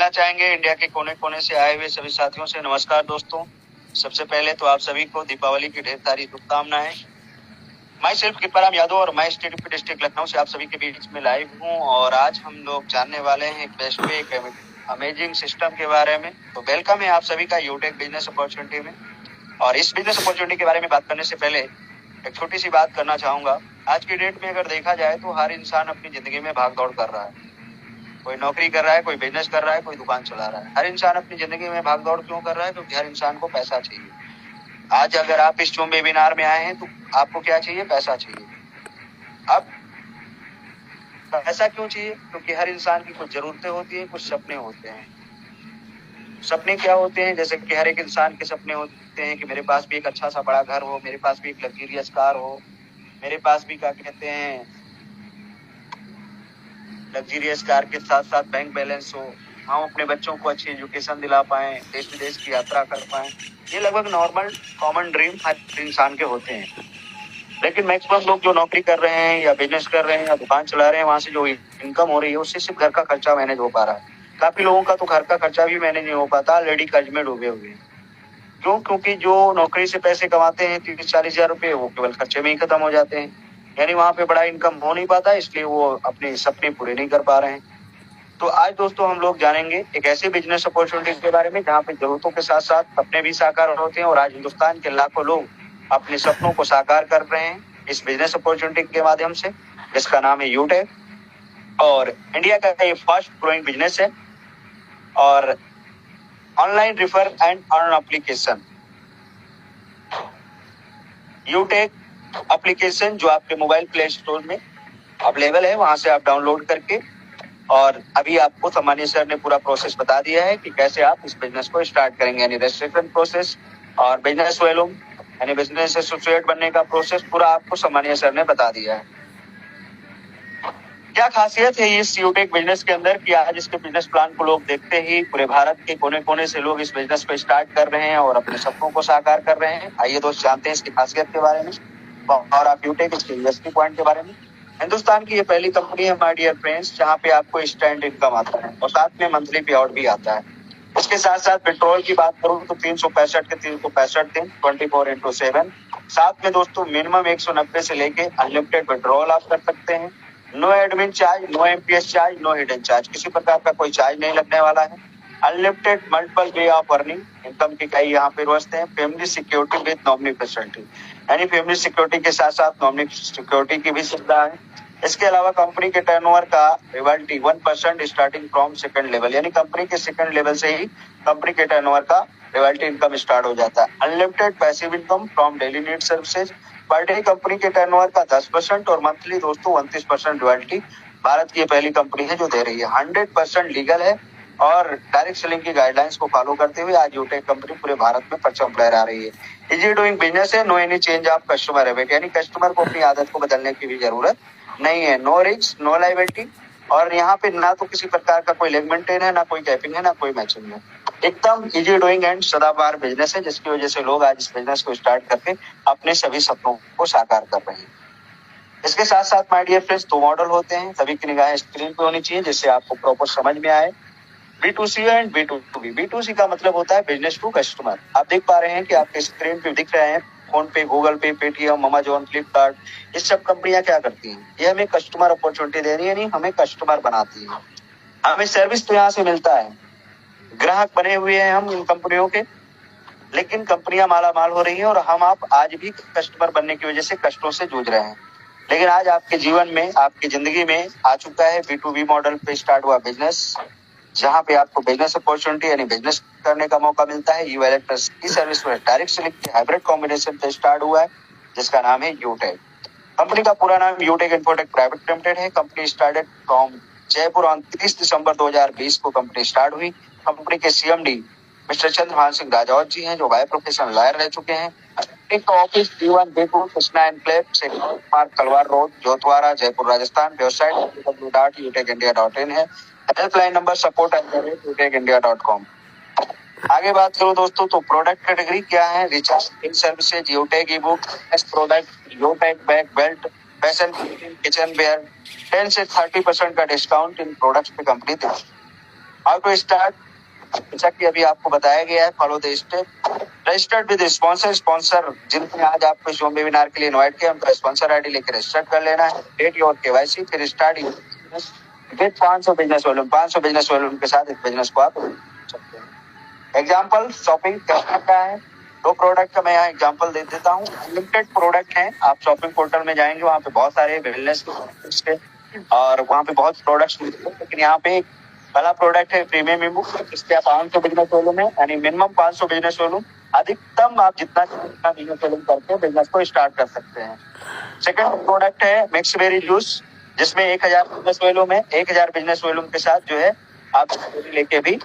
मिलना चाहेंगे इंडिया के कोने कोने से आए हुए सभी साथियों से। नमस्कार दोस्तों, सबसे पहले तो आप सभी को दीपावली की ढेर सारी शुभकामनाएं। मैं सेल्फ कृपाराम यादव और मैं स्टेट डिस्ट्रिक्ट लखनऊ से आप सभी के बीच में लाइव हूं और आज हम लोग जानने वाले हैं बेस्ट पे एक अमेजिंग सिस्टम के बारे में। तो वेलकम है आप सभी का यूटेक बिजनेस अपॉर्चुनिटी में। और इस बिजनेस अपॉर्चुनिटी के बारे में बात करने से पहले एक छोटी सी बात करना चाहूंगा। आज की डेट में अगर देखा जाए तो हर इंसान अपनी जिंदगी में भाग दौड़ कर रहा है। कोई नौकरी कर रहा है, कोई बिजनेस कर रहा है, कोई दुकान चला रहा है। हर इंसान अपनी जिंदगी में भाग दौड़ क्यों कर रहा है? क्योंकि हर इंसान को पैसा चाहिए। आज अगर आप इस जूम वेबिनार में आए हैं तो आपको क्या चाहिए? पैसा चाहिए। अब पैसा क्यों चाहिए? क्योंकि हर इंसान की कुछ जरूरतें होती हैं, कुछ सपने होते हैं। सपने क्या होते हैं? जैसे कि हर एक इंसान के सपने होते हैं कि मेरे पास भी एक अच्छा सा बड़ा घर हो, मेरे पास भी एक लग्जरियस कार हो, मेरे पास भी क्या कहते हैं लग्जरियस कार के साथ साथ बैंक बैलेंस हो, हम अपने बच्चों को अच्छी एजुकेशन दिला पाएं, देश विदेश की यात्रा कर पाएं। ये लगभग नॉर्मल कॉमन ड्रीम हर इंसान के होते हैं। लेकिन मैक्सिमम लोग जो नौकरी कर रहे हैं या बिजनेस कर रहे हैं या दुकान चला रहे हैं, वहां से जो इनकम हो रही है उससे सिर्फ घर का खर्चा मैनेज हो पा रहा है। काफी लोगों का तो घर का खर्चा भी मैनेज नहीं हो पाता, ऑलरेडी कर्ज में डूबे हुए हैं। क्यों? क्योंकि जो नौकरी से पैसे कमाते हैं 30-40 हजार रुपए, वो केवल खर्चे में ही खत्म हो जाते हैं। यानी वहां पे बड़ा इनकम हो नहीं पाता, इसलिए वो अपने सपने पूरे नहीं कर पा रहे हैं। तो आज दोस्तों हम लोग जानेंगे एक ऐसे बिजनेस अपॉर्चुनिटी के बारे में जहाँ पे जरूरतों के साथ साथ सपने भी साकार होते हैं और आज हिंदुस्तान के लाखों लोग अपने सपनों को साकार कर रहे हैं इस बिजनेस अपॉर्चुनिटी के माध्यम से, जिसका नाम है यूटेक। और इंडिया का ये फास्ट ग्रोइंग बिजनेस है और online refer and earn application. यूटेक application जो आपके मोबाइल प्ले स्टोर में अवेलेबल है, वहां से आप डाउनलोड करके, और अभी आपको सम्मानीय सर ने पूरा प्रोसेस बता दिया है कि कैसे आप इस बिजनेस को स्टार्ट करेंगे। यानी रजिस्ट्रेशन प्रोसेस और बिजनेस वेलूम यानी बिजनेस एसोसिएट बनने का प्रोसेस पूरा आपको सम्मानीय सर ने बता दिया है। क्या खासियत है इस यूटेक बिजनेस के अंदर कि आज इसके बिजनेस प्लान को लोग देखते ही पूरे भारत के कोने कोने से लोग इस बिजनेस को स्टार्ट कर रहे हैं और अपने सपनों को साकार कर रहे हैं। आइए दोस्त जानते हैं इसकी खासियत के बारे में और आप यूटेक इसके यूएसपी पॉइंट के बारे में। हिंदुस्तान की ये पहली कंपनी है माय डियर फ्रेंड्स जहाँ पे आपको स्टैंड इनकम आता है और साथ में मंथली पे आउट भी आता है। इसके साथ साथ पेट्रोल की बात करूं तो 365 के 365 दिन 24/7। साथ में दोस्तों मिनिमम 190 से लेके अनलिमिटेड विड्रॉल आप कर सकते हैं। No admin charge, no MPS charge, no hidden charge, किसी प्रकार का कोई चार्ज नहीं लगने वाला है। Unlimited multiple way of earning income की कई यहाँ पे व्यवस्था है। Family security with nominee facility, यानी फैमिली सिक्योरिटी के साथ साथ नॉमिनी सिक्योरिटी की भी सुविधा है। इसके अलावा कंपनी के टर्नओवर का royalty 1% starting from second level, यानी कंपनी के सेकंड लेवल से ही कंपनी के टर्नओवर का रॉयल्टी इनकम स्टार्ट हो जाता है। Unlimited passive income from daily need services, per day company के टर्नओवर का 10% और मंथली दोस्तों 29% रॉयल्टी भारत की पहली कंपनी है जो दे रही है। 100% लीगल है और डायरेक्ट सेलिंग की गाइडलाइंस को फॉलो करते हुए आज यूटेक कंपनी पूरे भारत में परचम लहरा रही है। इजी डूइंग बिजनेस है, no any change of customer habit, यानी कस्टमर को अपनी आदत को बदलने की भी जरूरत नहीं है। नो रिस्क, नो लायबिलिटी, और यहाँ पे ना तो किसी प्रकार का कोई लेग मेंटेन है, ना कोई कैपिंग है, ना कोई मैचिंग है। एकदम इजी डूइंग एंड सदाबहार बिजनेस है जिसकी वजह से लोग आज इस बिजनेस को स्टार्ट करके अपने सभी सपनों को साकार कर रहे हैं। इसके साथ साथ माय डियर फ्रेंड्स 2 मॉडल होते हैं, सभी की निगाहें स्क्रीन पे होनी चाहिए जिससे आपको प्रॉपर समझ में आए। B2C and B2B। B2C का मतलब होता है बिजनेस टू कस्टमर। आप देख पा रहे हैं कि आपके स्क्रीन पे दिख रहे हैं फोन पे, गूगल पे, पेटीएम, अमेजोन, फ्लिपकार्ट, ये सब कंपनियां क्या करती हैं? ये हमें कस्टमर अपॉर्चुनिटी दे रही है, नहीं हमें कस्टमर बनाती है। हमें सर्विस तो यहाँ से मिलता है, ग्राहक बने हुए हैं हम इन कंपनियों के, लेकिन कंपनियां माला माल हो रही है और हम आप आज भी कस्टमर बनने की वजह से कष्टों से जूझ रहे हैं। लेकिन आज आपके जीवन में, आपकी जिंदगी में आ चुका है B2B मॉडल पे स्टार्ट हुआ बिजनेस, जहाँ पे आपको बिजनेस अपॉर्चुनिटी यानी बिजनेस करने का मौका मिलता है। यू इलेक्ट्रिक की सर्विस में डायरेक्ट सेलिंग के हाइब्रिड कॉम्बिनेशन पे स्टार्ट हुआ है जिसका नाम है यूटेक। कंपनी का पूरा नाम यूटेक इन्फोटेक प्राइवेट लिमिटेड है। Company started from Jaipur on 30 दिसंबर 2020 को कंपनी स्टार्ट हुई। कंपनी के CMD मिस्टर चंद्रभान सिंह राजौत जी हैं जो बाय प्रोफेशनल लॉयर रह चुके हैं। एक office D1 B2 Krishna enclave sector park Kalwar road Jotwara Jaipur Rajasthan. Website www.utekindia.in है। Helpline number support@utekindia.com। आगे बात करूं दोस्तों तो प्रोडक्ट कैटेगरी क्या है? Recharge in services, Utech e book, product, Utech bag belt, fashion kitchenware, 10 से 30% का डिस्काउंट इन प्रोडक्ट्स पे कंपनी देती है। हाउ टू स्टार्ट, जैसा कि अभी आपको बताया गया है, follow the step. Registered with sponsor जिनने आज आपको इस वेबिनार के लिए इनवाइट किया, उनका स्पॉन्सर आईडी लेकर रजिस्टर कर लेना है। डेट योर केवाईसी, फिर start with 500 business volume. 500 business volume के साथ इस बिजनेस को आप सकते हैं। एग्जाम्पल शॉपिंग करना क्या है, दो प्रोडक्ट का मैं यहाँ एग्जाम्पल दे देता हूँ। अनलिमिटेड प्रोडक्ट हैं, आप शॉपिंग पोर्टल में जाएंगे, वहाँ पे बहुत सारे वेलनेस के और वहाँ पे बहुत प्रोडक्ट्स मिलते हैं, लेकिन यहाँ पे पहला प्रोडक्ट है प्रीमियम इमू, इसके आप 500 बिजनेस वॉल्यूम है, यानी मिनिमम 500 बिजनेस वॉल्यूम, अधिकतम आप जितना बिजनेस वॉल्यूम करके बिजनेस को स्टार्ट कर सकते हैं। सेकंड प्रोडक्ट है मिक्स बेरी जूस, जिसमें 1000 बिजनेस वॉल्यूम है। 1000 बिजनेस वॉल्यूम के साथ जो है आप लेके भी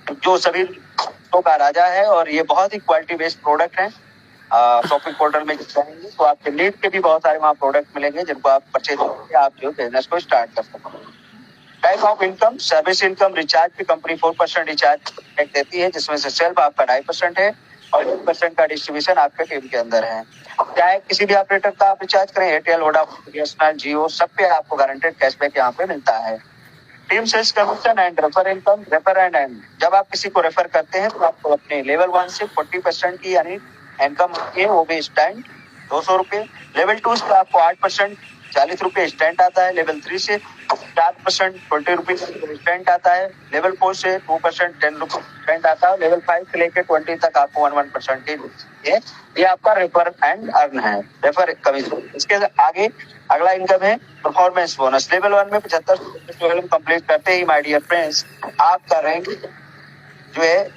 जो सभी का राजा है, और ये बहुत ही क्वालिटी बेस्ड प्रोडक्ट है। शॉपिंग पोर्टल में जाएंगे तो आपके नीड के भी बहुत सारे वहाँ प्रोडक्ट मिलेंगे, जिनको आप परचेज करके आप जो बिजनेस को स्टार्ट कर सकते हैं। Type of income, service income, recharge की कंपनी 4% रिचार्ज देती है, जिसमें से सेल्फ आपका 2.5% है और 1% का डिस्ट्रीब्यूशन आपके टीम के अंदर है। चाहे किसी भी ऑपरेटर का आप रिचार्ज करें, एयरटेल, वोडाफोन, बीएसएनएल, जियो, सब पे आपको गारंटेड कैशबैक यहाँ पे मिलता है। Team sales commission and refer income, refer and जब आप किसी को रेफर करते हैं तो आपको अपने लेवल 1 से 40% की यानी इनकम है, वो भी स्टैंड 200 रुपए। लेवल 2 से आपको 8% 40 रुपए स्टैंड आता है। लेवल 3 से 4% 20 रुपीज स्टैंड आता है। लेवल 4 से 2% 10 रुपए स्टैंड आता है। लेवल 5 से लेकर 20 तक आपको 1% ये आपका रेफर एंड अर्न है, रेफर कमीशन। इसके आगे अगला इनकम है परफॉर्मेंस बोनस। लेवल 1 में 75 कंप्लीट करते ही माय डियर फ्रेंड्स आपका रैंक जो है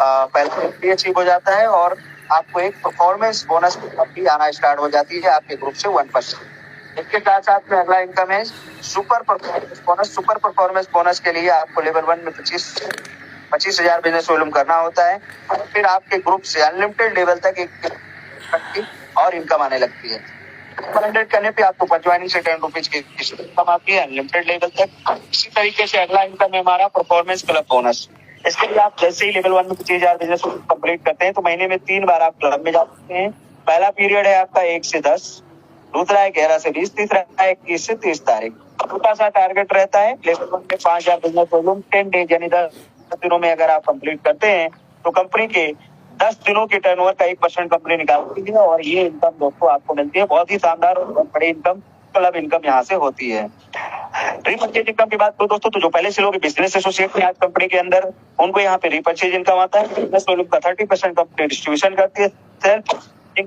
पहले अचीव हो जाता है और आपको एक परफॉर्मेंस बोनस भी आना स्टार्ट हो जाती है आपके ग्रुप से 1%। इसके साथ साथ में अगला इनकम है super performance bonus. Super performance bonus के लिए आपको लेवल 1 में 25,000 बिजनेस वॉल्यूम करना होता है, और फिर आपके ग्रुप से अनलिमिटेड लेवल तक एक और इनकम आने लगती है। 100 करने पे आपको पर ज्वाइनिंग से 10 रुपीज की इनकम आती है अनलिमिटेड लेवल तक। इसी तरीके से अगला इनकम है हमारा परफॉर्मेंस क्लब बोनस। इसके लिए आप जैसे ही लेवल 1 में 25,000 बिजनेस कंप्लीट करते हैं तो महीने में 3 बार आप क्लब में जा सकते हैं। पहला पीरियड है आपका 1 से 10, दूसरा है 11 से 20, तीसरा है 21 से 30 तारीख। छोटा सा टारगेट रहता है। लेवल 1 में 5,000 बिजनेस वॉल्यूम 10 डेज यानी 10 दिनों में अगर आप कंप्लीट करते हैं तो कंपनी के 10 दिनों के टर्नओवर का 1% कंपनी निकालती है, और ये इनकम दोस्तों आपको मिलती है। बहुत ही शानदार और बहुत बड़ी इनकम क्लब इनकम यहाँ से होती है। रीपरचेज इनकम की बात करो दोस्तों, तो जो पहले से लोग बिजनेस एसोसिएट में आज कंपनी के अंदर, उनको यहाँ पे रीपरचेज इनकम आता है। बिजनेस वॉल्यूम का 30% कंपनी डिस्ट्रीब्यूशन करती है। सेल्फ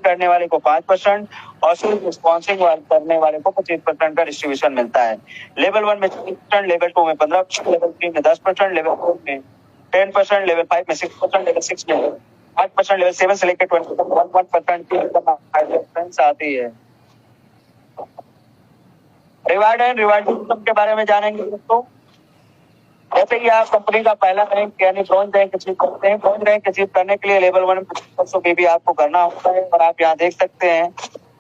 करने वाले को 5% और सिर्फ स्पॉन्सरिंग करने वाले को 25% का डिस्ट्रीब्यूशन मिलता है। लेवल 1 में 10%, लेवल 2 में 15%, लेवल 3 में 10%, लेवल 4 में 10%, लेवल 5 में 6%, लेवल 6 में 5%, लेवल 7 से लेकर 21% की इनकम आती है। रिवार्ड एंड रिवार्ड इनकम के बारे में जानेंगे दोस्तों। जैसे कि आप कंपनी का पहला रैंक यानी ब्रॉन्ज रैंक अचीव करते हैं। ब्रॉन्ज रैंक अचीव करने के लिए लेवल 1 में 25% भी आपको करना होता है, और आप यहाँ देख सकते हैं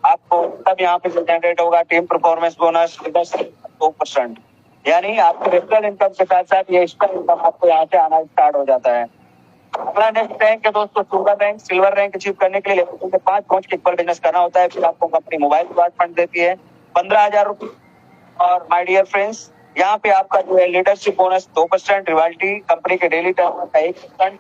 आपको तब यहाँ पे जनरेट होगा टीम परफॉर्मेंस बोनस 2%, यानी आपके रेफरल इनकम के साथ साथ ये एक्स्ट्रा इनकम आपको यहाँ से आना स्टार्ट हो जाता है। अगला नेक्स्ट रैंक है दोस्तों silver rank. Silver rank achieve करने के लिए लेवल 5 पहुंच के इक्वल बिजनेस करना होता है। फिर आपको कंपनी मोबाइल रिवार्ड फंड देती है 15,000 रुपए। और माय डियर फ्रेंड्स यहाँ पे आपका जो है लीडरशिप बोनस 2%, रिवाल्टी कंपनी के डेली टर्न का 1%,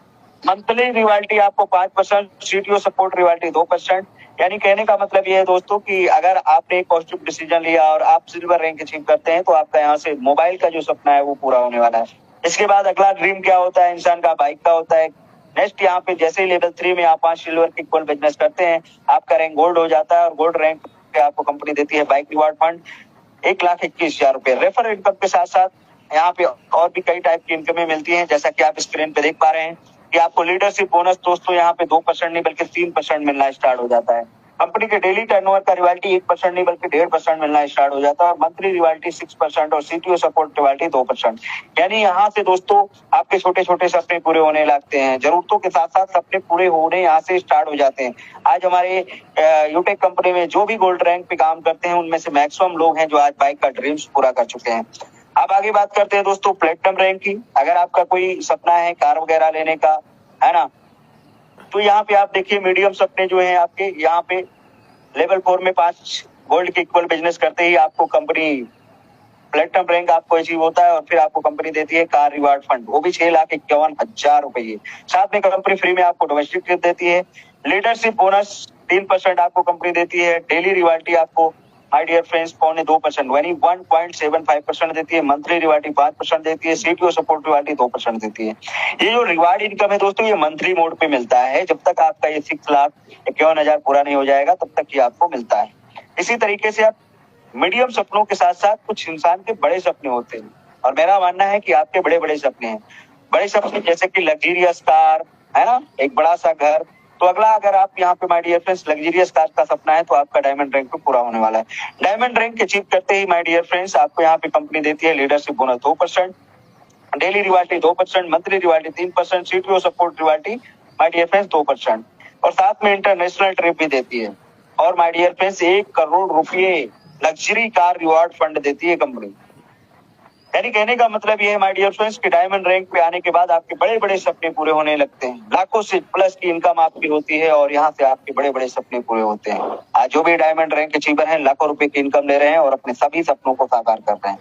मंथली रिवाल्टी आपको 5%, सीटीओ सपोर्ट रिवाल्टी 2%। यानी कहने का मतलब ये है दोस्तों कि अगर आपने एक पॉजिटिव डिसीजन लिया और आप सिल्वर रैंक अचीव करते हैं तो आपका यहाँ से मोबाइल का जो सपना है वो पूरा होने वाला है। इसके बाद अगला ड्रीम क्या होता है इंसान का, बाइक का होता है। नेक्स्ट यहाँ पे जैसे ही लेवल 3 में आप 5 सिल्वर के इक्वल बिजनेस करते हैं आपका रैंक गोल्ड हो जाता है, और गोल्ड रैंक पे आपको कंपनी देती है बाइक रिवार्ड फंड 1,21,000 रुपए। रेफर इनकम के साथ साथ यहाँ पे और भी कई टाइप की इनकमें मिलती हैं, जैसा कि आप स्क्रीन पे देख पा रहे हैं कि आपको लीडरशिप बोनस दोस्तों यहाँ पे 2% नहीं बल्कि 3% मिलना स्टार्ट हो जाता है। कंपनी के डेली टर्नओवर का रिवाल्टी 1% नहीं बल्कि 1.5% मिलना स्टार्ट हो जाता है, और मंथली रिवाल्टी 6% और सीटीओ सपोर्ट रिवाल्टी 2%। यानी यहाँ से दोस्तों आपके छोटे छोटे सपने पूरे होने लगते हैं। जरूरतों के साथ साथ सपने पूरे होने यहाँ से स्टार्ट हो जाते हैं। आज हमारे यूटेक कंपनी में जो भी गोल्ड रैंक पे काम करते हैं उनमें से मैक्सिमम लोग हैं जो आज बाइक का ड्रीम्स पूरा कर चुके हैं। अब आगे बात करते हैं दोस्तों प्लेटिनम रैंक की। अगर आपका कोई सपना है कार वगैरह लेने का, है ना, तो यहाँ पे आप देखिए मीडियम सपने जो हैं आपके, यहाँ पे लेवल 4 में 5 गोल्ड के इक्वल बिजनेस करते ही आपको कंपनी प्लेटिनम रैंक आपको अचीव होता है और फिर आपको कंपनी देती है कार रिवार्ड फंड, वो भी 6,51,000 रुपये। साथ में कंपनी फ्री में आपको डोमेस्टिक ट्रिप देती है, लीडरशिप बोनस 3% आपको कंपनी देती है, डेली रिवार्टी आपको माय डियर फ्रेंड्स 2% यानी 1.75% देती है, मंथली रिवार्डी 5% देती है, सीटीओ सपोर्ट रिवार्डी 2% देती है। ये जो रिवार्ड इनकम है दोस्तों, ये मंथली मोड पे मिलता है। जब तक आपका ये 6,51,000 पूरा नहीं हो जाएगा तब तक ये आपको मिलता है। इसी तरीके से आप मीडियम सपनों के साथ साथ कुछ इंसान के बड़े सपने होते हैं, और मेरा मानना है कि आपके बड़े बड़े सपने हैं। बड़े सपने जैसे कि लग्जरियस कार है ना, एक बड़ा सा घर। तो अगला, अगर आप यहाँ पे my dear friends luxurious car का सपना है तो आपका डायमंड रैंक पे पूरा होने वाला है। डायमंड रैंक अचीव करते ही माय डियर फ्रेंड्स आपको यहाँ पे कंपनी देती है leadership bonus 2%, daily reward 2%, monthly reward 3%, CTO support reward my dear friends 2%, और साथ में इंटरनेशनल ट्रिप भी देती है। और माय डियर फ्रेंड्स 1 करोड़ रुपए लग्जरी कार रिवार्ड फंड देती है कंपनी। यानी कहने का मतलब ये है माय डियर फ्रेंड्स कि डायमंड रैंक पे आने के बाद आपके बड़े बड़े सपने पूरे होने लगते हैं। लाखों से प्लस की इनकम आपकी होती है और यहाँ से आपके बड़े बड़े सपने पूरे होते हैं। आज जो भी डायमंड रैंक अचीवर हैं लाखों रुपए की इनकम ले रहे हैं और अपने सभी सपनों को साकार कर रहे हैं।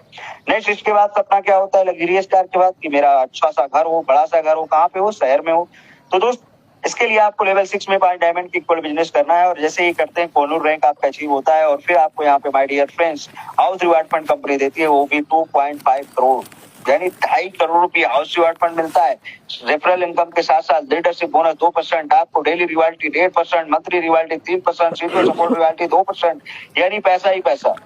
नेक्स्ट, इसके बाद सपना क्या होता है लग्जरियस कार के बाद, कि मेरा अच्छा सा घर हो, बड़ा सा घर हो, कहाँ पे हो, शहर में हो। तो दोस्त, इसके लिए आपको लेवल 6 में 5 डायमंड की इक्वल बिजनेस करना है, और जैसे ही करते हैं कोनूर रैंक आपका अचीव होता है और फिर आपको यहाँ पे my dear friends house reward fund company देती है, वो भी 2.5 करोड़ यानी 2.5 करोड़ रुपये हाउस रिवार्ड फंड मिलता है। रेफरल इनकम के साथ साथ लीडरशिप बोनस 2%, आपको daily रिवार्डी 1.5%, monthly reward 3%, CTO support रिवार्डी 2%, यानी पैसा ही पैसा।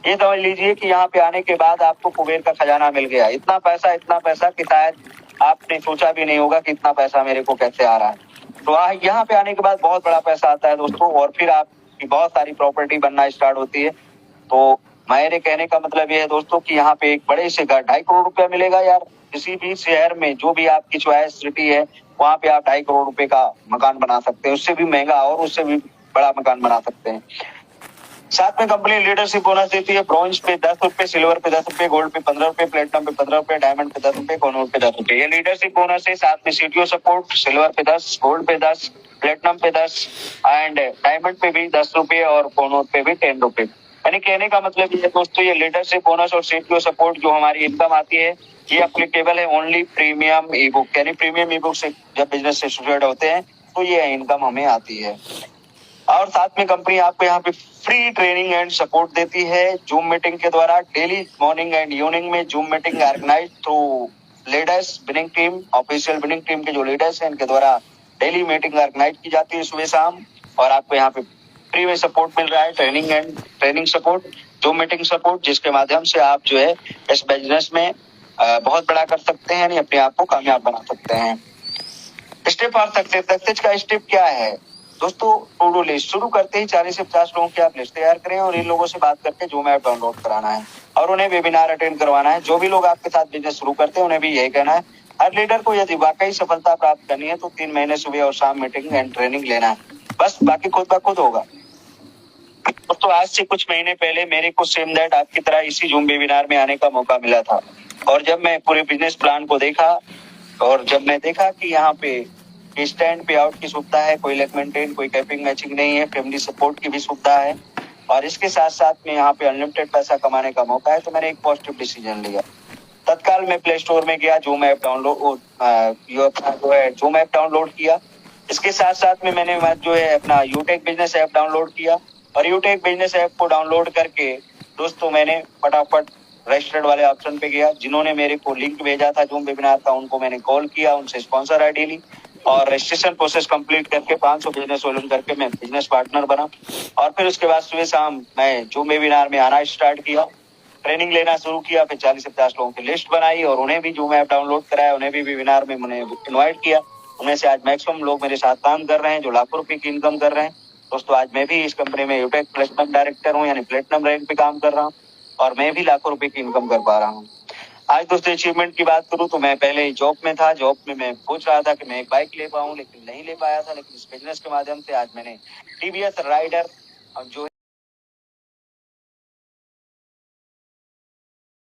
ये समझ लीजिए कि यहाँ पे आने के बाद आपको कुबेर का खजाना मिल गया। इतना पैसा कि शायद आपने सोचा भी नहीं होगा कि इतना पैसा मेरे को कैसे आ रहा है। तो यहाँ पे आने के बाद बहुत बड़ा पैसा आता है दोस्तों, और फिर आपकी बहुत सारी प्रॉपर्टी बनना स्टार्ट होती है। तो मेरे कहने का मतलब ये है दोस्तों कि यहाँ पे एक बड़े से घर 2.5 करोड़ रुपया मिलेगा यार। किसी भी शहर में जो भी आपकी चॉइस सिटी है वहाँ पे आप 2.5 करोड़ रुपए का मकान बना सकते हैं, उससे भी महंगा और उससे भी बड़ा मकान बना सकते हैं। साथ में कंपनी लीडरशिप बोनस देती है, ब्रॉन्ज पे 10 रुपए, सिल्वर पे 10 रुपए, गोल्ड पे 15 रुपए, प्लेटिनम पे 15 रुपए, डायमंड पे 10 रुपए, कोनूर पे 10 रुपए। ये लीडरशिप बोनस है। साथ में सीटीओ सपोर्ट सिल्वर पे 10, गोल्ड पे 10, प्लेटिनम पे 10 एंड डायमंड पे भी 10 रुपए और कोनूर पे भी 10 रुपए। यानी कहने का मतलब ये दोस्तों, ये लीडरशिप बोनस और सीटीओ सपोर्ट जो हमारी इनकम आती है ये एप्लीकेबल है ओनली प्रीमियम ई बुक, यानी प्रीमियम ई बुक से जब बिजनेस से एसोसिएट होते हैं तो ये इनकम हमें आती है। और साथ में कंपनी आपको यहाँ पे फ्री ट्रेनिंग एंड सपोर्ट देती है जूम मीटिंग के द्वारा। डेली मॉर्निंग एंड इवनिंग में Zoom meeting organize through leaders winning team, official winning team के जो लीडर्स हैं इनके द्वारा डेली मीटिंग ऑर्गेनाइज की जाती है सुबह शाम, और आपको यहाँ पे फ्री में सपोर्ट मिल रहा है, training support, zoom meeting support, जिसके माध्यम से आप जो है इस बिजनेस में बहुत बड़ा कर सकते हैं, यानी अपने आप को कामयाब बना सकते हैं। स्टेप फॉर सक्सेस का स्टेप क्या है दोस्तों? टू डू लिस्ट शुरू करते ही 40 से 50 लोगों की आप लिस्ट तैयार करें और इन लोगों से बात करके जूम ऐप डाउनलोड कराना है और उन्हें वेबिनार अटेंड करवाना है। जो भी लोग आपके साथ बिजनेस शुरू करते हैं उन्हें भी यही कहना है, हर लीडर को यदि वाकई सफलता प्राप्त करनी है तो 3 महीने सुबह और शाम मीटिंग एंड ट्रेनिंग लेना है, बस बाकी खुद ब खुद होगा। तो आज से कुछ महीने पहले मेरे को सेम दैट आपकी तरह इसी जूम वेबिनार में आने का मौका मिला था, और जब मैं पूरे बिजनेस प्लान को देखा और जब मैं देखा कि यहाँ पे स्टैंड पे आउट की सुविधा है, कोई लेग मेंटेन, कोई कैपिंग मैचिंग नहीं है, फैमिली सपोर्ट की भी सुविधा है, और इसके साथ साथ में यहाँ पे अनलिमिटेड पैसा कमाने का मौका है, तो मैंने एक पॉजिटिव डिसीजन लिया। तत्काल मैं प्ले स्टोर में गया, जूम ऐप डाउनलोड किया। इसके साथ साथ में मैंने जो है अपना यूटेक बिजनेस ऐप डाउनलोड किया, और यूटेक बिजनेस ऐप को डाउनलोड करके दोस्तों मैंने फटाफट रजिस्टर्ड वाले ऑप्शन पे गया। जिन्होंने मेरे को लिंक भेजा था जूम वेबिनार का उनको मैंने कॉल किया, उनसे स्पॉन्सर आईडी ली और रजिस्ट्रेशन प्रोसेस कंप्लीट करके 500 बिजनेस वॉल्यूम करके मैं बिजनेस पार्टनर बना। और फिर उसके बाद सुबह शाम मैं जूम वेबिनार में आना स्टार्ट किया, ट्रेनिंग लेना शुरू किया, फिर 40 से 50 लोगों की लिस्ट बनाई और उन्हें भी जूम ऐप डाउनलोड कराया, उन्हें भी वेबिनार में मैंने इन्वाइट किया। उनमें से आज मैक्सिमम लोग मेरे साथ काम कर रहे हैं जो लाखों रुपए की इनकम कर रहे हैं। दोस्तों आज मैं भी इस कंपनी में यूटेक प्लेटिनम डायरेक्टर हूँ, यानी प्लेटिनम रैंक पे काम कर रहा हूँ, और मैं भी लाखों रुपए की इनकम कर पा रहा हूँ। आज दोस्तों अचीवमेंट की बात करूं तो मैं पहले जॉब में था, जॉब में मैं सोच रहा था कि मैं एक बाइक ले पाऊं लेकिन नहीं ले पाया था, लेकिन इस बिजनेस के माध्यम से आज मैंने टीवीएस राइडर जो